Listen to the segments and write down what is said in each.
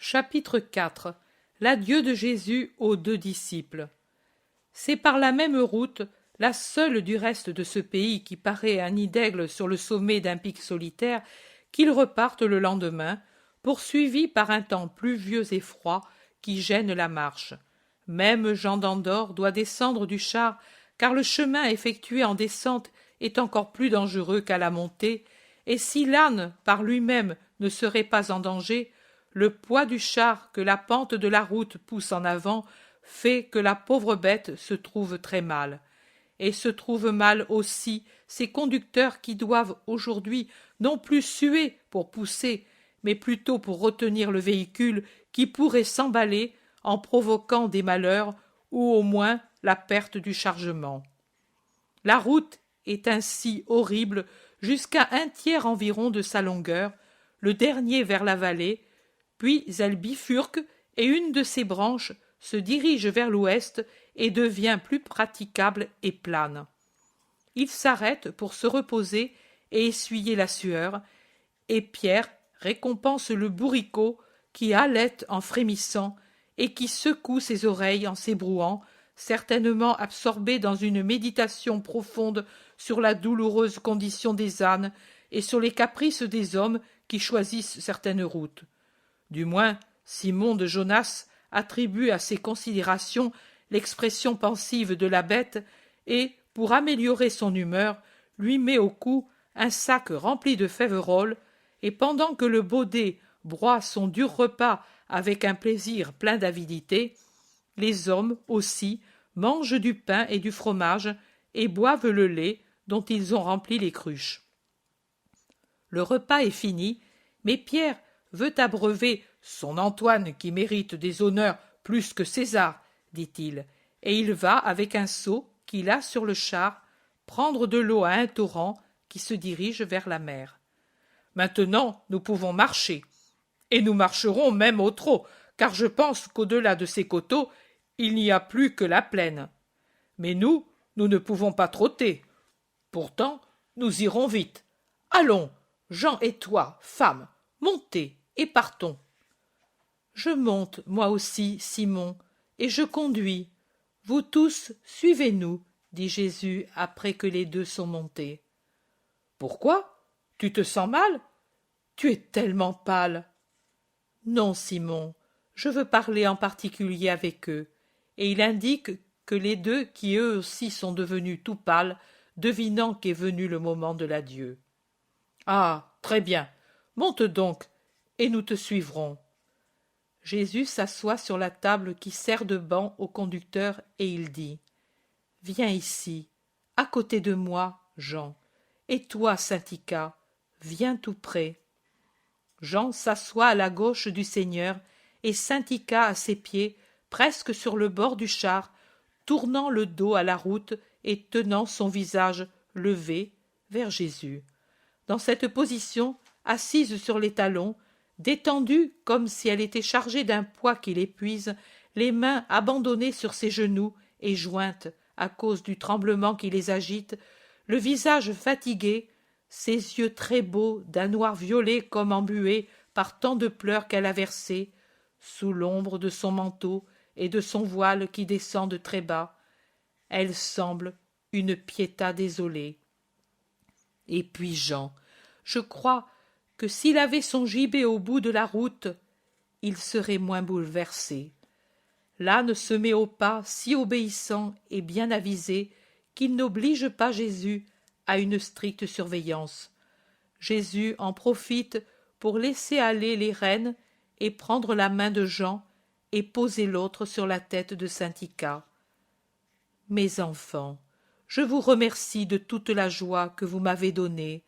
Chapitre 4. L'adieu de Jésus aux 2 disciples. C'est par la même route, la seule du reste de ce pays qui paraît un nid d'aigle sur le sommet d'un pic solitaire, qu'ils repartent le lendemain, poursuivis par un temps pluvieux et froid qui gêne la marche. Même Jean d'Andorre doit descendre du char, car le chemin effectué en descente est encore plus dangereux qu'à la montée, et si l'âne par lui-même ne serait pas en danger, le poids du char que la pente de la route pousse en avant fait que la pauvre bête se trouve très mal. Et se trouvent mal aussi ces conducteurs qui doivent aujourd'hui non plus suer pour pousser, mais plutôt pour retenir le véhicule qui pourrait s'emballer en provoquant des malheurs ou au moins la perte du chargement. La route est ainsi horrible jusqu'à 1/3 environ de sa longueur, le dernier vers la vallée, puis elle bifurque et une de ses branches se dirige vers l'ouest et devient plus praticable et plane. Il s'arrête pour se reposer et essuyer la sueur, et Pierre récompense le bourricot qui halète en frémissant et qui secoue ses oreilles en s'ébrouant, certainement absorbé dans une méditation profonde sur la douloureuse condition des ânes et sur les caprices des hommes qui choisissent certaines routes. Du moins, Simon de Jonas attribue à ces considérations l'expression pensive de la bête et, pour améliorer son humeur, lui met au cou un sac rempli de féveroles, et pendant que le baudet broie son dur repas avec un plaisir plein d'avidité, les hommes aussi mangent du pain et du fromage et boivent le lait dont ils ont rempli les cruches. Le repas est fini, mais Pierre veut abreuver son Antoine qui mérite des honneurs plus que César, dit-il, et il va avec un seau qu'il a sur le char prendre de l'eau à un torrent qui se dirige vers la mer. Maintenant nous pouvons marcher, et nous marcherons même au trot, car je pense qu'au-delà de ces coteaux il n'y a plus que la plaine. Mais nous ne pouvons pas trotter. Pourtant nous irons vite. Allons, Jean et toi, femme, montez et partons. Je monte, moi aussi, Simon, et je conduis. Vous tous, suivez-nous, dit Jésus après que les 2 sont montés. Pourquoi? Tu te sens mal? Tu es tellement pâle. Non, Simon, je veux parler en particulier avec eux. Et il indique que les 2, qui eux aussi sont devenus tout pâles, devinant qu'est venu le moment de l'adieu. Ah, très bien, monte donc, et nous te suivrons. Jésus s'assoit sur la table qui sert de banc au conducteur et il dit « Viens ici, à côté de moi, Jean, et toi, Syntycha, viens tout près. » Jean s'assoit à la gauche du Seigneur et Syntycha à ses pieds, presque sur le bord du char, tournant le dos à la route et tenant son visage levé vers Jésus. Dans cette position, assise sur les talons, détendue comme si elle était chargée d'un poids qui l'épuise, les mains abandonnées sur ses genoux et jointes à cause du tremblement qui les agite, le visage fatigué, ses yeux très beaux d'un noir violet comme embués par tant de pleurs qu'elle a versés, sous l'ombre de son manteau et de son voile qui descendent très bas, elle semble une Pietà désolée. Et puis Jean, je crois que s'il avait son gibet au bout de la route, il serait moins bouleversé. L'âne se met au pas si obéissant et bien avisé qu'il n'oblige pas Jésus à une stricte surveillance. Jésus en profite pour laisser aller les rênes et prendre la main de Jean et poser l'autre sur la tête de Syntycha. Mes enfants, je vous remercie de toute la joie que vous m'avez donnée.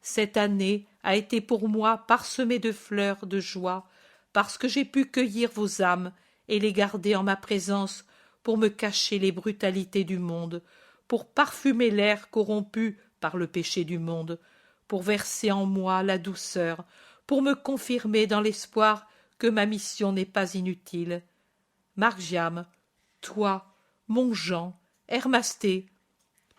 Cette année a été pour moi parsemée de fleurs de joie, parce que j'ai pu cueillir vos âmes et les garder en ma présence pour me cacher les brutalités du monde, pour parfumer l'air corrompu par le péché du monde, pour verser en moi la douceur, pour me confirmer dans l'espoir que ma mission n'est pas inutile. Margiam, toi, mon Jean, Hermasté,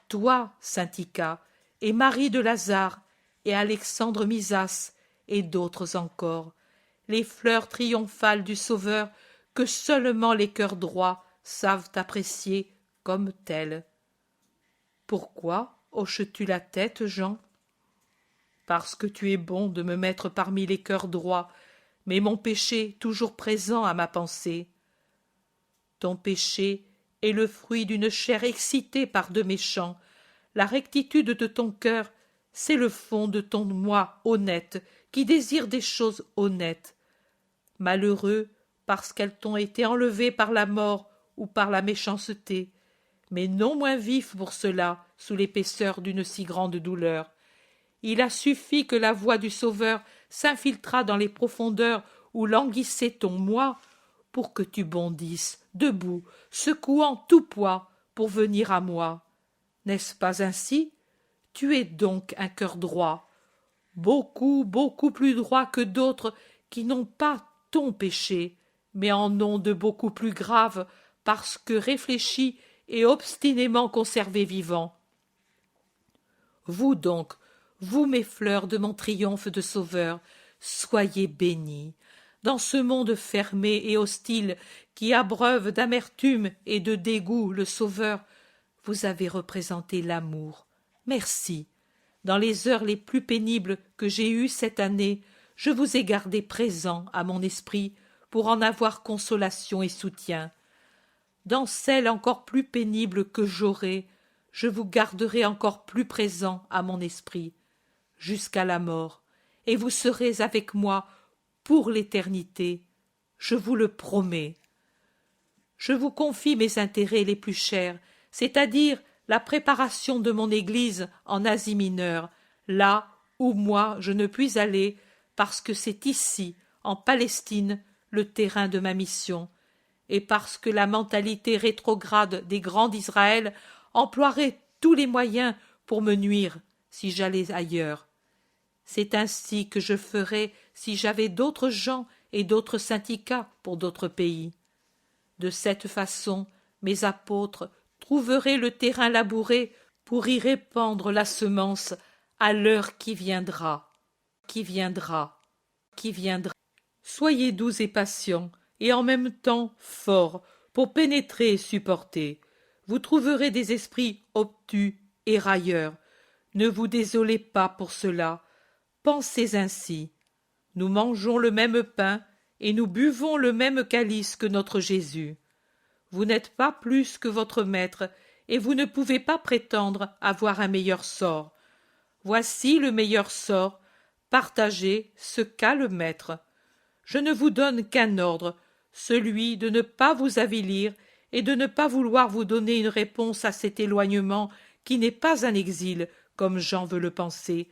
toi, Syntycha, et Marie de Lazare, et Alexandre Misas, et d'autres encore, les fleurs triomphales du Sauveur que seulement les cœurs droits savent apprécier comme telles. Pourquoi hoches-tu la tête, Jean? Parce que tu es bon de me mettre parmi les cœurs droits, mais mon péché toujours présent à ma pensée. Ton péché est le fruit d'une chair excitée par de méchants. La rectitude de ton cœur, c'est le fond de ton moi honnête, qui désire des choses honnêtes. Malheureux, parce qu'elles t'ont été enlevées par la mort ou par la méchanceté, mais non moins vif pour cela, sous l'épaisseur d'une si grande douleur. Il a suffi que la voix du Sauveur s'infiltrât dans les profondeurs où languissait ton moi, pour que tu bondisses, debout, secouant tout poids, pour venir à moi. N'est-ce pas ainsi? Tu es donc un cœur droit, beaucoup, beaucoup plus droit que d'autres qui n'ont pas ton péché, mais en ont de beaucoup plus graves, parce que réfléchis et obstinément conservés vivants. Vous donc, vous mes fleurs de mon triomphe de sauveur, soyez bénis. Dans ce monde fermé et hostile qui abreuve d'amertume et de dégoût le Sauveur, vous avez représenté l'amour. Merci. Dans les heures les plus pénibles que j'ai eues cette année, je vous ai gardé présent à mon esprit pour en avoir consolation et soutien. Dans celles encore plus pénibles que j'aurai, je vous garderai encore plus présent à mon esprit, jusqu'à la mort, et vous serez avec moi pour l'éternité, je vous le promets. Je vous confie mes intérêts les plus chers, c'est-à-dire la préparation de mon Église en Asie mineure, là où moi je ne puis aller, parce que c'est ici, en Palestine, le terrain de ma mission, et parce que la mentalité rétrograde des grands d'Israël emploierait tous les moyens pour me nuire si j'allais ailleurs. C'est ainsi que je ferais si j'avais d'autres gens et d'autres syndicats pour d'autres pays. De cette façon, mes apôtres trouveraient le terrain labouré pour y répandre la semence à l'heure qui viendra, qui viendra, qui viendra. Soyez doux et patients, et en même temps forts, pour pénétrer et supporter. Vous trouverez des esprits obtus et railleurs. Ne vous désolez pas pour cela. Pensez ainsi. Nous mangeons le même pain et nous buvons le même calice que notre Jésus. Vous n'êtes pas plus que votre maître et vous ne pouvez pas prétendre avoir un meilleur sort. Voici le meilleur sort, partagez ce qu'a le maître. Je ne vous donne qu'un ordre, celui de ne pas vous avilir et de ne pas vouloir vous donner une réponse à cet éloignement qui n'est pas un exil, comme Jean veut le penser,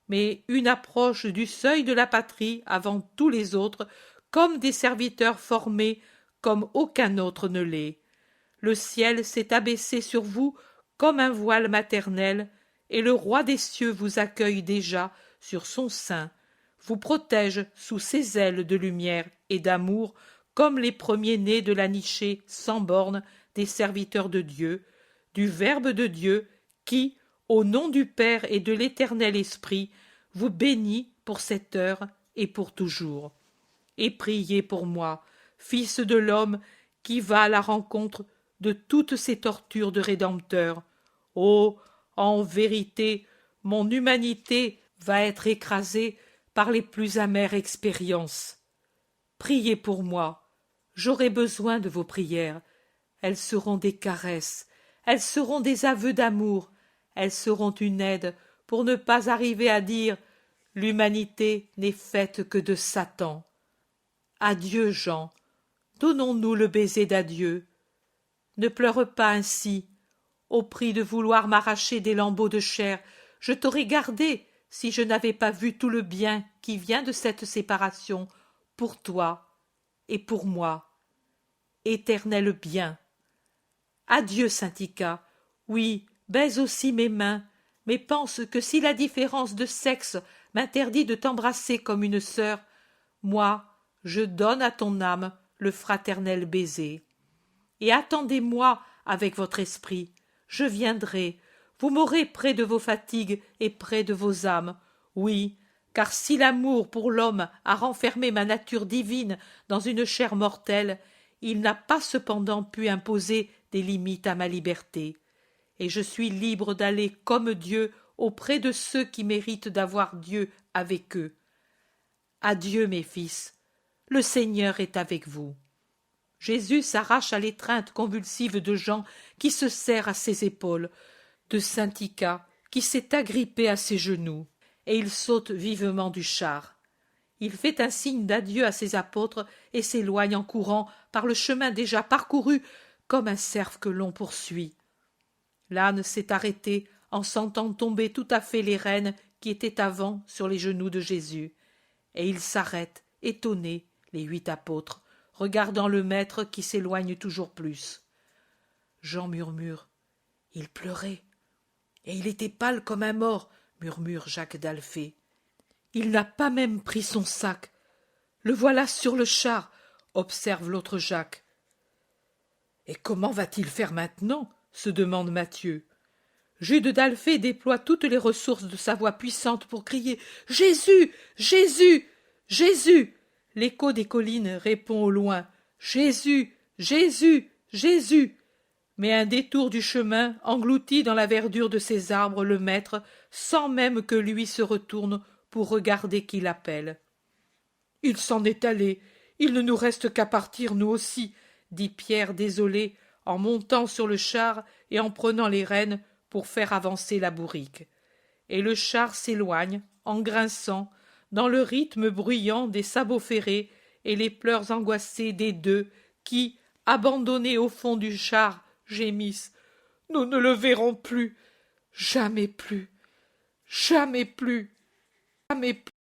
mais une approche du seuil de la patrie avant tous les autres, comme des serviteurs formés comme aucun autre ne l'est. Le ciel s'est abaissé sur vous comme un voile maternel, et le roi des cieux vous accueille déjà sur son sein, vous protège sous ses ailes de lumière et d'amour, comme les premiers-nés de la nichée sans bornes des serviteurs de Dieu, du Verbe de Dieu, qui, au nom du Père et de l'Éternel Esprit, vous bénit pour cette heure et pour toujours. Et priez pour moi, fils de l'homme, qui va à la rencontre de toutes ces tortures de Rédempteur. Oh, en vérité, mon humanité va être écrasée par les plus amères expériences. Priez pour moi, j'aurai besoin de vos prières. Elles seront des caresses, elles seront des aveux d'amour, elles seront une aide pour ne pas arriver à dire « L'humanité n'est faite que de Satan ». Adieu, Jean, donnons-nous le baiser d'adieu. Ne pleure pas ainsi. Au prix de vouloir m'arracher des lambeaux de chair, je t'aurais gardé si je n'avais pas vu tout le bien qui vient de cette séparation pour toi et pour moi. Éternel bien. Adieu, Syntycha. Oui, baise aussi mes mains, mais pense que si la différence de sexe m'interdit de t'embrasser comme une sœur, moi, je donne à ton âme le fraternel baiser. Et attendez-moi avec votre esprit, je viendrai, vous m'aurez près de vos fatigues et près de vos âmes, oui, car si l'amour pour l'homme a renfermé ma nature divine dans une chair mortelle, il n'a pas cependant pu imposer des limites à ma liberté, et je suis libre d'aller comme Dieu auprès de ceux qui méritent d'avoir Dieu avec eux. Adieu, mes fils, le Seigneur est avec vous. Jésus s'arrache à l'étreinte convulsive de Jean qui se serre à ses épaules, de Saint-Ica qui s'est agrippé à ses genoux, et il saute vivement du char. Il fait un signe d'adieu à ses apôtres et s'éloigne en courant par le chemin déjà parcouru comme un cerf que l'on poursuit. L'âne s'est arrêté en sentant tomber tout à fait les rênes qui étaient avant sur les genoux de Jésus, et ils s'arrêtent, étonnés, les 8 apôtres, regardant le maître qui s'éloigne toujours plus. Jean murmure. Il pleurait. Et il était pâle comme un mort, murmure Jacques d'Alphée. Il n'a pas même pris son sac. Le voilà sur le char, observe l'autre Jacques. Et comment va-t-il faire maintenant? Se demande Matthieu. Jude d'Alphée déploie toutes les ressources de sa voix puissante pour crier « Jésus! Jésus! Jésus !» L'écho des collines répond au loin « Jésus! Jésus! Jésus !» Mais un détour du chemin engloutit dans la verdure de ces arbres le maître, sans même que lui se retourne pour regarder qui l'appelle. « Il s'en est allé, il ne nous reste qu'à partir nous aussi, » dit Pierre désolé, en montant sur le char et en prenant les rênes pour faire avancer la bourrique. Et le char s'éloigne, en grinçant, dans le rythme bruyant des sabots ferrés et les pleurs angoissés des deux qui, abandonnés au fond du char, gémissent. « Nous ne le verrons plus, jamais plus, jamais plus, jamais plus. »